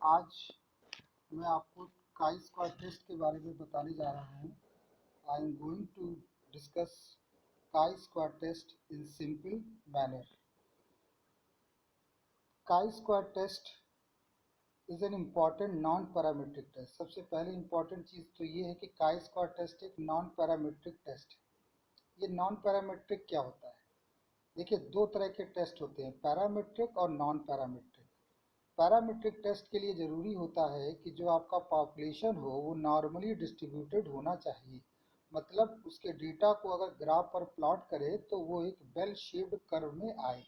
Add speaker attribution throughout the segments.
Speaker 1: आज मैं आपको काई स्क्वायर टेस्ट के बारे में बताने जा रहा हूँ। I am going to discuss chi square test in simple manner. Chi square test is an important non parametric test. सबसे पहले इम्पॉर्टेंट चीज़ तो ये है कि काई स्क्वायर टेस्ट एक नॉन पैरामीट्रिक टेस्ट है। ये नॉन पैरामीट्रिक क्या होता है? देखिए, दो तरह के टेस्ट होते हैं, पैरामीट्रिक और नॉन पैरामीट्रिक। पैरामीट्रिक टेस्ट के लिए ज़रूरी होता है कि जो आपका पॉपुलेशन हो वो नॉर्मली डिस्ट्रीब्यूटेड होना चाहिए। मतलब उसके डेटा को अगर ग्राफ पर प्लॉट करे तो वो एक बेल शेप्ड कर्व में आए।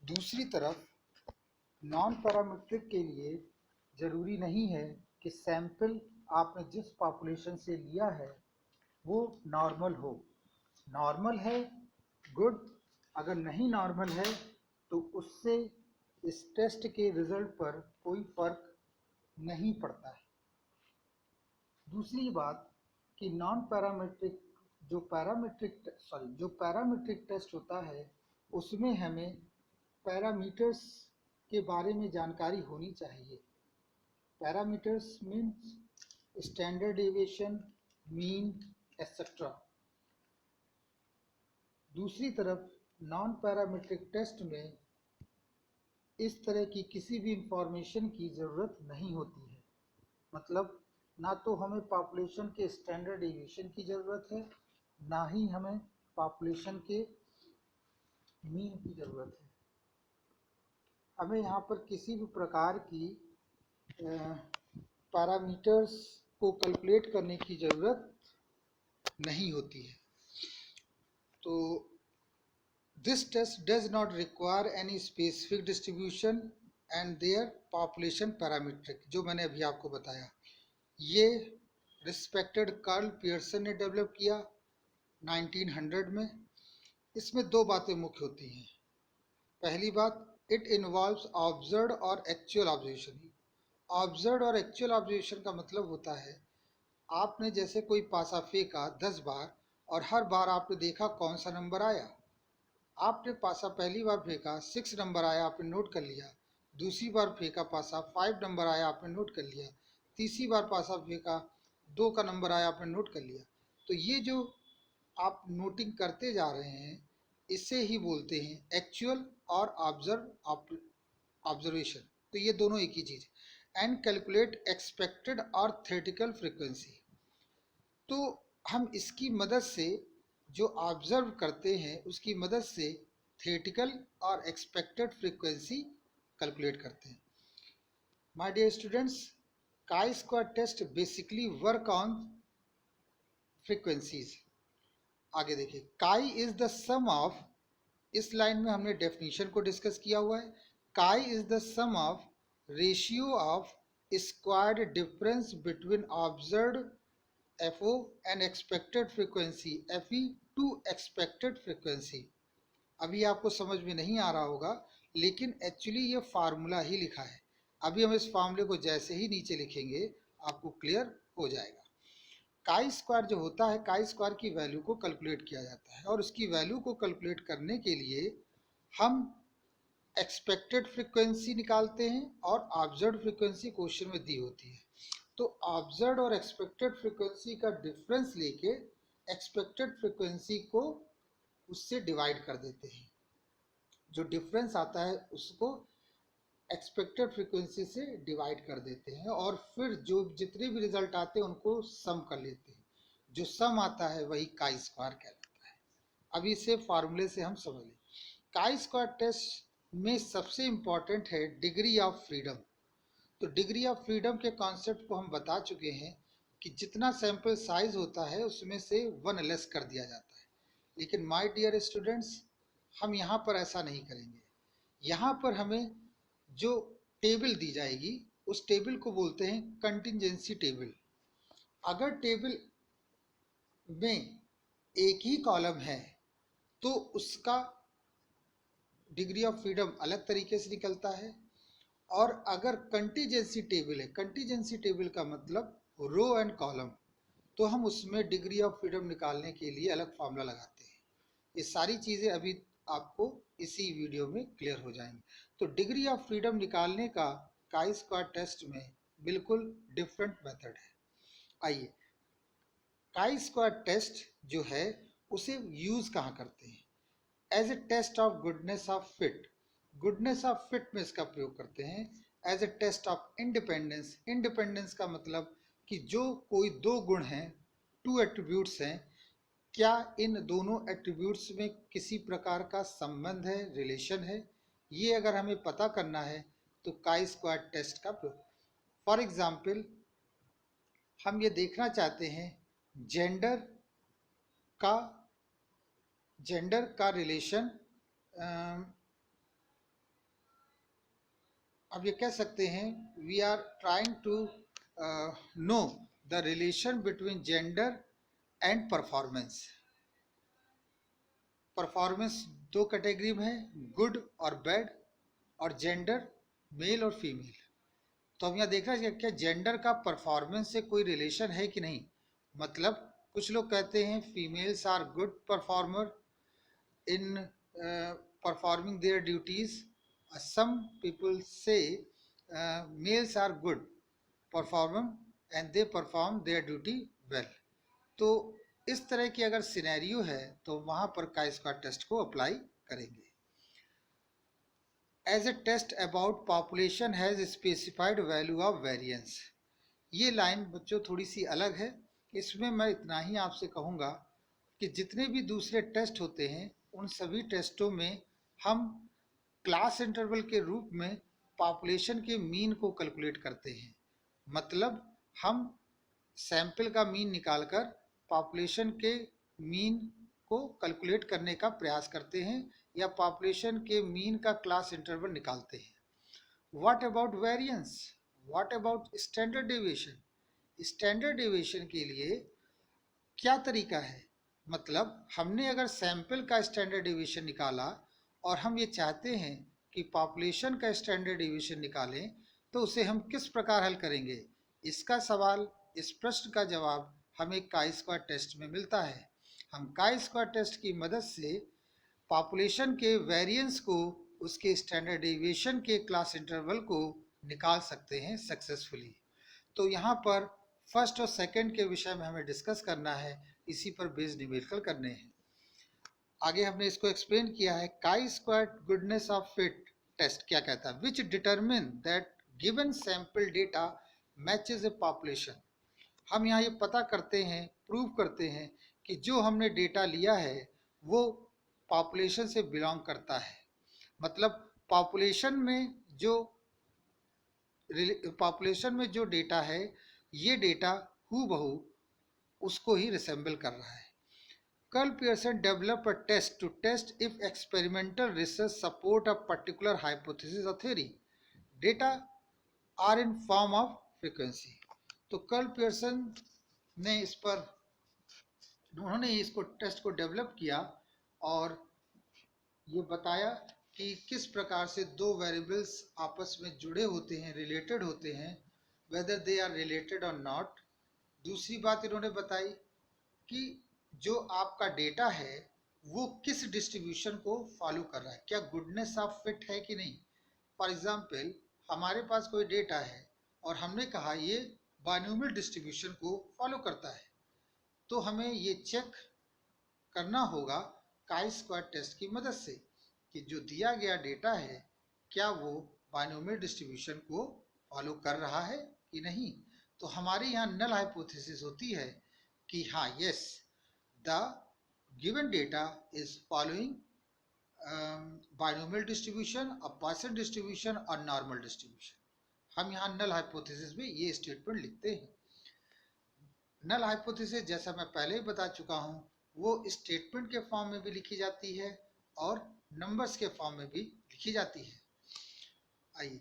Speaker 1: दूसरी तरफ नॉन पैरामीट्रिक के लिए ज़रूरी नहीं है कि सैंपल आपने जिस पॉपुलेशन से लिया है वो नॉर्मल हो। नॉर्मल है, गुड। अगर नहीं नॉर्मल है तो उससे इस टेस्ट के रिजल्ट पर कोई फर्क नहीं पड़ता है। दूसरी बात कि नॉन पैरामीट्रिक जो पैरामीट्रिक टेस्ट होता है उसमें हमें पैरामीटर्स के बारे में जानकारी होनी चाहिए। Parameters means standard deviation, mean, etcetera. दूसरी तरफ नॉन पैरामीट्रिक टेस्ट में इस तरह की किसी भी इंफॉर्मेशन की ज़रूरत नहीं होती है। मतलब ना तो हमें पॉपुलेशन के स्टैंडर्ड डेविएशन की ज़रूरत है, ना ही हमें पॉपुलेशन के मीन की ज़रूरत है। हमें यहाँ पर किसी भी प्रकार की पैरामीटर्स को कैलकुलेट करने की ज़रूरत नहीं होती है। तो this test does not require any specific distribution and their population parametric, जो मैंने अभी आपको बताया। ये रिस्पेक्टेड कार्ल पियर्सन ने डेवलप किया 1900 में। इसमें दो बातें मुख्य होती हैं। पहली बात, इट इन्वॉल्व्स ऑब्जर्व्ड और एक्चुअल ऑब्जर्वेशन। ऑब्जर्व्ड और एक्चुअल ऑब्जर्वेशन का मतलब होता है आपने जैसे कोई पासा फेंका 10 बार और हर बार आपने देखा कौन सा नंबर आया। आपने पासा पहली बार फेंका 6 नंबर आया, आपने नोट कर लिया। दूसरी बार फेंका पासा 5 नंबर आया, आपने नोट कर लिया। तीसरी बार पासा फेंका 2 का नंबर आया, आपने नोट कर लिया। तो ये जो आप नोटिंग करते जा रहे हैं इसे ही बोलते हैं एक्चुअल और ऑब्जर्वेशन। तो ये दोनों एक ही चीज़ है। एंड कैलकुलेट एक्सपेक्टेड और थ्योरेटिकल फ्रीक्वेंसी। तो हम इसकी मदद से जो ऑब्जर्व करते हैं उसकी मदद से थियोरेटिकल और एक्सपेक्टेड फ्रीक्वेंसी कैलकुलेट करते हैं। My dear students, chi square test basically work on frequencies. आगे देखिए, chi is the sum of, इस लाइन में हमने डेफिनेशन को डिस्कस किया हुआ है। Chi is the sum of ratio of squared difference between observed FO and expected frequency FE to expected frequency। अभी आपको समझ में नहीं आ रहा होगा, लेकिन एक्चुअली ये फार्मूला ही लिखा है। अभी हम इस फार्मूले को जैसे ही नीचे लिखेंगे आपको क्लियर हो जाएगा। काई स्क्वायर जो होता है, काई स्क्वायर की वैल्यू को कैलकुलेट किया जाता है और उसकी वैल्यू को कैलकुलेट करने के लिए हम एक्सपेक्टेड फ्रीक्वेंसी निकालते हैं और ऑब्जर्व्ड फ्रीक्वेंसी क्वेश्चन में दी होती है। तो ऑब्जर्व्ड और एक्सपेक्टेड फ्रीक्वेंसी का डिफरेंस लेके एक्सपेक्टेड फ्रीक्वेंसी को उससे डिवाइड कर देते हैं। जो डिफरेंस आता है उसको एक्सपेक्टेड फ्रीक्वेंसी से डिवाइड कर देते हैं और फिर जो जितने भी रिजल्ट आते हैं उनको सम कर लेते हैं। जो सम आता है वही काई स्क्वायर कहलाता है। अभी इसे फार्मूले से हम समझ लें। काई स्क्वायर टेस्ट में सबसे इम्पॉर्टेंट है डिग्री ऑफ फ्रीडम। तो डिग्री ऑफ फ्रीडम के कॉन्सेप्ट को हम बता चुके हैं कि जितना सैंपल साइज होता है उसमें से 1 लेस कर दिया जाता है। लेकिन माय डियर स्टूडेंट्स, हम यहाँ पर ऐसा नहीं करेंगे। यहाँ पर हमें जो टेबल दी जाएगी उस टेबल को बोलते हैं कंटिजेंसी टेबल। अगर टेबल में एक ही कॉलम है तो उसका डिग्री ऑफ फ्रीडम अलग तरीके से निकलता है। और अगर कंटीजेंसी टेबल है, कंटीजेंसी टेबल का मतलब रो एंड कॉलम, तो हम उसमें डिग्री ऑफ फ्रीडम निकालने के लिए अलग फार्मूला लगाते हैं। ये सारी चीज़ें अभी आपको इसी वीडियो में क्लियर हो जाएंगी। तो डिग्री ऑफ फ्रीडम निकालने का काई स्क्वायर टेस्ट में बिल्कुल डिफरेंट मेथड है। आइए, काई स्क्वायर टेस्ट जो है उसे यूज कहाँ करते हैं? As a test of goodness of fit, goodness of fit में इसका प्रयोग करते हैं। As a test of independence, independence का मतलब कि जो कोई दो गुण हैं, टू एट्रीब्यूट्स हैं, क्या इन दोनों एट्रीब्यूट्स में किसी प्रकार का संबंध है, रिलेशन है, ये अगर हमें पता करना है तो काई स्क्वायर टेस्ट का प्रयोग। फॉर एग्जाम्पल, हम ये देखना चाहते हैं जेंडर का रिलेशन, अब ये कह सकते हैं we are trying to know the relation between gender and performance. Performance दो कैटेगरी में है, गुड और बैड, और जेंडर मेल और फीमेल। तो हम यहाँ देख रहे हैं क्या जेंडर का परफॉर्मेंस से कोई रिलेशन है कि नहीं। मतलब कुछ लोग कहते हैं females are good performer in performing their duties. Some people say males are good performer and they perform their duty well. तो इस तरह की अगर सिनेरियो है तो वहां पर काई स्क्वायर टेस्ट को अप्लाई करेंगे। As a test about population has specified value of variance, ये लाइन बच्चों थोड़ी सी अलग है। इसमें मैं इतना ही आपसे कहूँगा कि जितने भी दूसरे टेस्ट होते हैं उन सभी टेस्टों में हम क्लास इंटरवल के रूप में पॉपुलेशन के मीन को कैलकुलेट करते हैं। मतलब हम सैंपल का मीन निकालकर पॉपुलेशन के मीन को कैलकुलेट करने का प्रयास करते हैं या पॉपुलेशन के मीन का क्लास इंटरवल निकालते हैं। What about variance, what about standard deviation, standard deviation के लिए क्या तरीका है? मतलब हमने अगर सैंपल का स्टैंडर्ड डेविएशन निकाला और हम ये चाहते हैं कि पॉपुलेशन का स्टैंडर्ड डेविएशन निकालें तो उसे हम किस प्रकार हल करेंगे? इसका सवाल, इस प्रश्न का जवाब हमें काई स्क्वायर टेस्ट में मिलता है। हम काई स्क्वायर टेस्ट की मदद से पॉपुलेशन के वेरिएंस को, उसके स्टैंडर्ड डेविएशन के क्लास इंटरवल को निकाल सकते हैं सक्सेसफुली। तो यहाँ पर फर्स्ट और सेकंड के विषय में हमें डिस्कस करना है, इसी पर बेस्ड न्यूमेरिकल करने हैं। आगे हमने इसको एक्सप्लेन किया है। Chi square goodness of fit test क्या कहता है? Which determine that given sample data matches a population. हम यहाँ ये पता करते हैं, प्रूव करते हैं कि जो हमने डेटा लिया है वो पॉपुलेशन से बिलोंग करता है। मतलब पॉपुलेशन में जो डेटा है, ये डेटा हूबहू उसको ही रिसेंबल कर रहा है। Carl Pearson developed a test to test if experimental research support a particular hypothesis or theory. Data are in form of frequency. तो कर्ल पियर्सन ने उन्होंने इसको टेस्ट को डेवलप किया और ये बताया कि किस प्रकार से दो वेरिएबल्स आपस में जुड़े होते हैं, रिलेटेड होते हैं, वेदर दे आर रिलेटेड और नॉट। दूसरी बात इन्होंने बताई कि जो आपका डेटा है वो किस डिस्ट्रीब्यूशन को फॉलो कर रहा है, क्या गुडनेस ऑफ फिट है कि नहीं। फॉर एग्जांपल, हमारे पास कोई डेटा है और हमने कहा ये बायनोमियल डिस्ट्रीब्यूशन को फॉलो करता है, तो हमें ये चेक करना होगा काई स्क्वायर टेस्ट की मदद से कि जो दिया गया डेटा है क्या वो बायनोमियल डिस्ट्रीब्यूशन को फॉलो कर रहा है कि नहीं। तो हमारे यहाँ नल हाइपोथेसिस होती है कि हाँ, yes, the given data is following binomial distribution, a Poisson distribution और normal distribution। हम यहाँ नल हाइपोथेसिस में ये स्टेटमेंट लिखते हैं। नल हाइपोथेसिस जैसा मैं पहले ही बता चुका हूँ वो स्टेटमेंट के फॉर्म में भी लिखी जाती है और नंबर्स के फॉर्म में भी लिखी जाती है। आइए,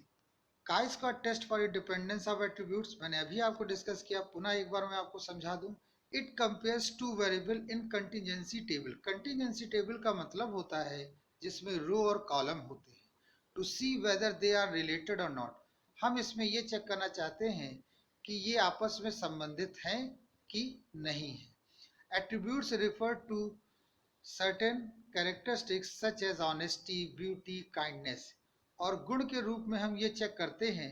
Speaker 1: chi square test for dependence of attributes मैंने अभी आपको डिस्कस किया, पुनः एक बार मैं आपको समझा दूं। It compares two variable in contingency table. Contingency table का मतलब होता है जिसमें रो और कॉलम होते हैं, to see whether they are related और नॉट। हम इसमें ये चेक करना चाहते हैं कि ये आपस में संबंधित हैं कि नहीं है। Attributes refer to certain characteristics such as honesty, beauty, kindness. और गुण के रूप में हम ये चेक करते हैं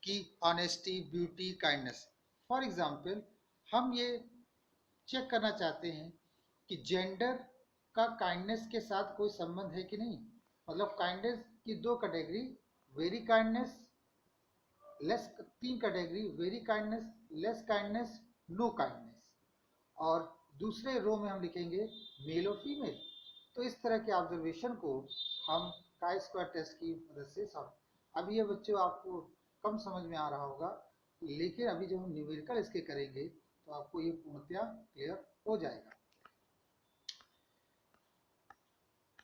Speaker 1: कि honesty, beauty, kindness. For example, हम ये चेक करना चाहते हैं कि जेंडर का काइंडनेस के साथ कोई संबंध है कि नहीं। मतलब काइंडनेस की दो कैटेगरी, वेरी काइंडनेस, लेस, तीन category, very kindness, less kindness, no kindness. और दूसरे रो में हम लिखेंगे मेल और फीमेल। तो इस तरह के ऑब्जर्वेशन को हम काई स्क्वायर टेस्ट की मदद से सॉल्व। अब ये बच्चों आपको कम समझ में आ रहा होगा, लेकिन अभी जब हम न्यूमेरिकल इसके करेंगे तो आपको ये पूर्णतया क्लियर हो जाएगा।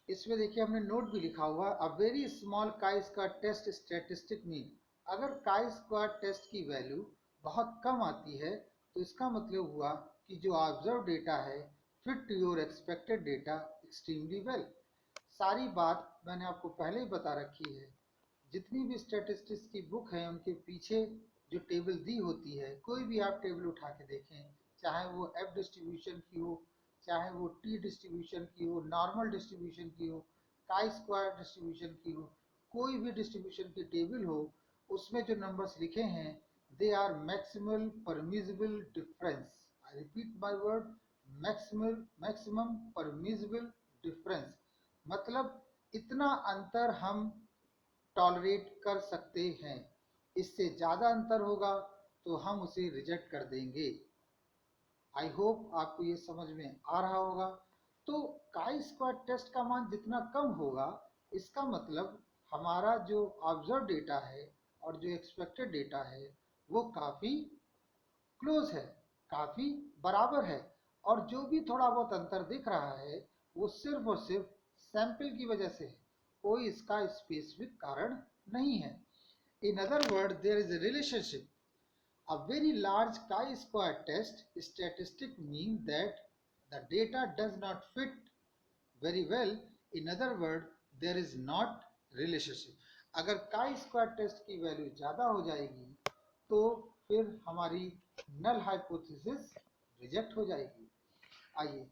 Speaker 1: इसमें देखिए हमने नोट भी लिखा हुआ, a very small chi square test statistic mean. अगर काई स्क्वायर टेस्ट की वैल्यू बहुत कम आती है तो इसका मतलब हुआ कि जो ऑब्जर्व डेटा है fit to your expected data extremely well. सारी बात मैंने आपको पहले ही बता रखी है। जितनी भी स्टैटिस्टिक्स की बुक है उनके पीछे जो टेबल दी होती है, कोई भी आप टेबल उठा के देखें, चाहे वो एफ डिस्ट्रीब्यूशन की हो, चाहे वो टी डिस्ट्रीब्यूशन की हो, नॉर्मल डिस्ट्रीब्यूशन की हो, काई स्क्वायर डिस्ट्रीब्यूशन की हो, कोई भी डिस्ट्रीब्यूशन की टेबल हो, उसमें जो नंबर्स लिखे हैं they are maximal permissible difference. I repeat my word, maximum permissible difference. मतलब इतना अंतर हम टॉलरेट कर सकते हैं। इससे ज़्यादा अंतर होगा तो हम उसे रिजेक्ट कर देंगे। आई होप आपको ये समझ में आ रहा होगा। तो काई स्क्वायर टेस्ट का मान जितना कम होगा, इसका मतलब हमारा जो ऑब्जर्व डेटा है और जो एक्सपेक्टेड डेटा है वो काफ़ी क्लोज है, काफ़ी बराबर है। और जो भी थोड़ा बहुत अंतर दिख रहा है वो सिर्फ और सिर्फ सैंपल की वजह से है, कोई इसका स्पेसिफिक कारण नहीं है। In other word, there is a relationship. A very large chi-square test statistic means that the data does not fit very well. In other words, there is not relationship. अगर chi square test की value ज़्यादा हो जाएगी तो फिर हमारी null hypothesis reject हो जाएगी। आइए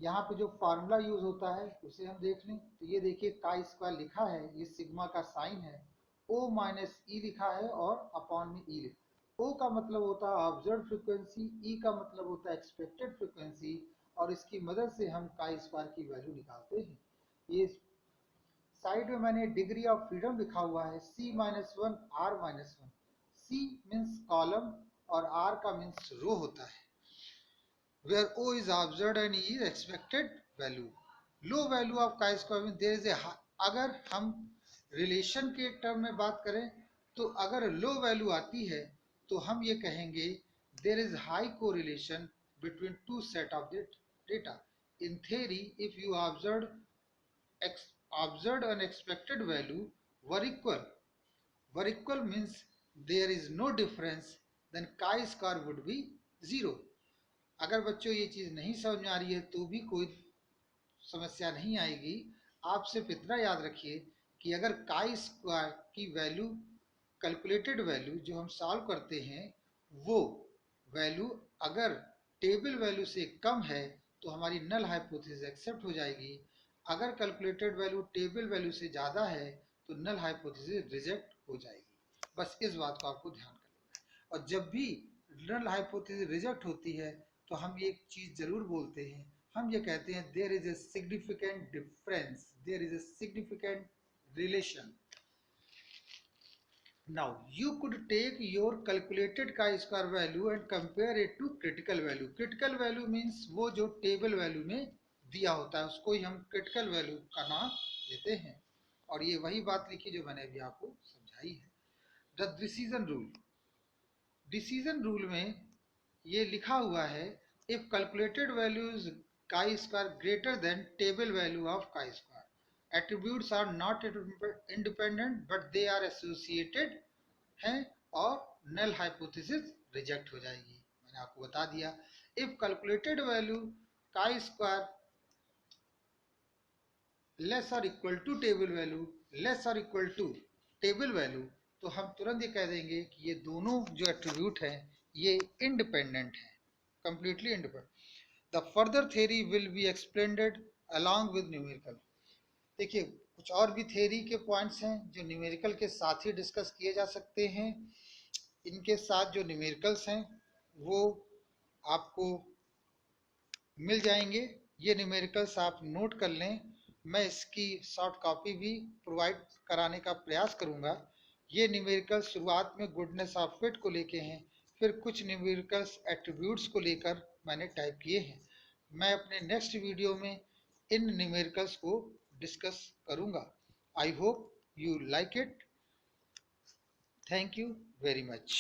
Speaker 1: यहाँ पे जो फार्मूला यूज होता है उसे हम देख लें। तो ये देखिए काई स्क्वायर लिखा है, ये सिग्मा का साइन है, ओ माइनस ई लिखा है और अपॉन में ई लिखा है। ओ का मतलब होता है ऑब्जर्व फ्रीक्वेंसी, ई का मतलब होता है एक्सपेक्टेड फ्रीक्वेंसी, और इसकी मदद से हम काई स्क्वायर की वैल्यू निकालते हैं। ये साइड में मैंने डिग्री ऑफ फ्रीडम लिखा हुआ है, C -1 R -1। C means column और R का मीन्स रो होता है, where O is observed and E is expected value. Low value of chi-square means there is a high, अगर हम रिलेशन के टर्म में बात करें तो अगर लो वैल्यू आती है तो हम ये कहेंगे there is high correlation between two set of the data. In theory, if you observed an expected value were equal means there is no difference, then chi-square would be 0. अगर बच्चों ये चीज़ नहीं समझ में आ रही है तो भी कोई समस्या नहीं आएगी। आप सिर्फ इतना याद रखिए कि अगर काई स्क्वायर की वैल्यू, कैलकुलेटेड वैल्यू जो हम सॉल्व करते हैं, वो वैल्यू अगर टेबल वैल्यू से कम है तो हमारी नल हाइपोथेसिस एक्सेप्ट हो जाएगी। अगर कैलकुलेटेड वैल्यू टेबल वैल्यू से ज़्यादा है तो नल हाइपोथेसिस रिजेक्ट हो जाएगी। बस इस बात को आपको ध्यान करना है। और जब भी नल हाइपोथेसिस रिजेक्ट होती है तो हम एक चीज़ ज़रूर बोलते हैं, हम ये कहते हैं there is a significant difference, there is a significant relation. Now you could take your calculated chi-square value and compare it to critical value. Critical value means वो जो टेबल वैल्यू में दिया होता है उसको ही हम क्रिटिकल वैल्यू का नाम देते हैं। और ये वही बात लिखी जो मैंने अभी आपको समझाई है। The decision rule, decision rule में ये लिखा हुआ है, if calculated value is chi square greater than table value of chi square, attributes are not independent but they are associated हैं और नल हाइपोथेसिस रिजेक्ट हो जाएगी। मैंने आपको बता दिया, if calculated value chi square less और equal to table value, less और इक्वल टू टेबल वैल्यू, तो हम तुरंत ये कह देंगे कि ये दोनों जो एट्रीब्यूट हैं ये इंडिपेंडेंट हैं, completely independent. The further theory will be explained along with numerical. देखिए कुछ और भी थ्योरी के पॉइंट्स हैं जो न्यूमेरिकल के साथ ही डिस्कस किए जा सकते हैं। इनके साथ जो न्यूमेरिकल्स हैं वो आपको मिल जाएंगे। ये न्यूमेरिकल्स आप नोट कर लें, मैं इसकी सॉफ्ट कॉपी भी प्रोवाइड कराने का प्रयास करूंगा। ये न्यूमेरिकल्स शुरुआत में गुडनेस ऑफ फिट को लेके हैं, फिर कुछ न्यूमेरिकल्स एट्रीब्यूट्स को लेकर मैंने टाइप किए हैं। मैं अपने नेक्स्ट वीडियो में इन न्यूमेरिकल्स को डिस्कस करूंगा। I hope you like it. Thank you very much.